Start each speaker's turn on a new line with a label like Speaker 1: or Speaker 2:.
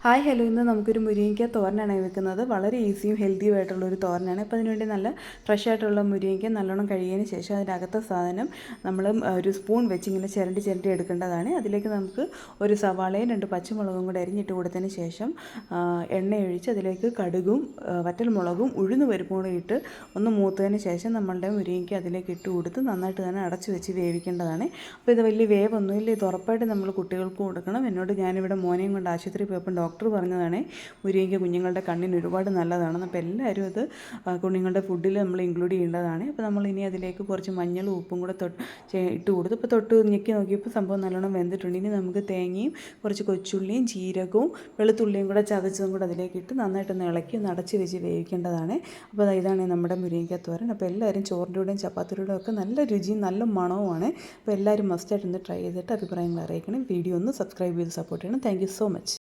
Speaker 1: Hi hello, ഇന്ന് നമുക്കൊരു മുരിങ്ങയ്ക്ക തോരനാണ് വെക്കുന്നത്. വളരെ ഈസിയും ഹെൽത്തിയും ആയിട്ടുള്ളൊരു തോരനാണ്. അപ്പോൾ അതിനുവേണ്ടി നല്ല ഫ്രഷ് ആയിട്ടുള്ള മുരിങ്ങയ്ക്ക നല്ലോണം കഴുകിയതിന് ശേഷം അതിൻ്റെ അകത്തെ സാധനം നമ്മൾ ഒരു സ്പൂൺ വെച്ച് ഇങ്ങനെ ചിരണ്ടി എടുക്കേണ്ടതാണ്. അതിലേക്ക് നമുക്ക് ഒരു സവാളയും 2 പച്ചമുളകും കൂടെ അരിഞ്ഞിട്ട് കൊടുത്തതിന് ശേഷം എണ്ണയൊഴിച്ച് അതിലേക്ക് കടുകും വറ്റൽമുളകും ഉഴുന്ന് പരിപ്പും കൂടെ ഇട്ട് ഒന്ന് മൂത്തതിന് ശേഷം നമ്മളുടെ മുരിങ്ങയ്ക്ക അതിലേക്ക് ഇട്ട് കൊടുത്ത് നന്നായിട്ട് തന്നെ അടച്ച് വെച്ച് വേവിക്കേണ്ടതാണ്. അപ്പോൾ ഇത് വലിയ വേവൊന്നുമില്ല. ഇത് ഉറപ്പായിട്ട് നമ്മൾ കുട്ടികൾക്ക് കൊടുക്കണം. ഞാനിവിടെ മോനെയും കൊണ്ട് ആശുപത്രി പോയപ്പോൾ ഡോക്ടർ പറഞ്ഞതാണ് മുരിങ്ങയ്ക്ക കുഞ്ഞുങ്ങളുടെ കണ്ണിന് ഒരുപാട് നല്ലതാണെന്ന്. അപ്പോൾ എല്ലാവരും അത് കുഞ്ഞുങ്ങളുടെ ഫുഡിൽ നമ്മൾ ഇൻക്ലൂഡ് ചെയ്യേണ്ടതാണ്. അപ്പോൾ നമ്മൾ ഇനി അതിലേക്ക് കുറച്ച് മഞ്ഞളും ഉപ്പും കൂടെ ഇട്ട് കൊടുത്തു. ഇപ്പോൾ തൊട്ട് ഞെക്കി നോക്കിയപ്പോൾ സംഭവം നല്ലോണം വെന്തിട്ടുണ്ട്. ഇനി നമുക്ക് തേങ്ങയും കുറച്ച് കൊച്ചുള്ളിയും ജീരകവും വെളുത്തുള്ളിയും കൂടെ ചതച്ചതും കൂടെ അതിലേക്ക് ഇട്ട് നന്നായിട്ടൊന്ന് ഇളക്കി ഒന്ന് അടച്ച് വെച്ച് വേവിക്കേണ്ടതാണ്. അപ്പോൾ ഇതാണ് നമ്മുടെ മുരിങ്ങയ്ക്ക തോരൻ. അപ്പോൾ എല്ലാവരും ചോറിൻ്റെ കൂടെയും ചപ്പാത്തിയുടെ കൂടെയും ഒക്കെ നല്ല രുചിയും നല്ല മണവുമാണ്. അപ്പോൾ എല്ലാവരും മസ്റ്റായിട്ട് ഒന്ന് ട്രൈ ചെയ്തിട്ട് അഭിപ്രായങ്ങൾ അറിയിക്കണം. വീഡിയോ ഒന്ന് സബ്സ്ക്രൈബ് ചെയ്ത് സപ്പോർട്ട് ചെയ്യണം. Thank you so much.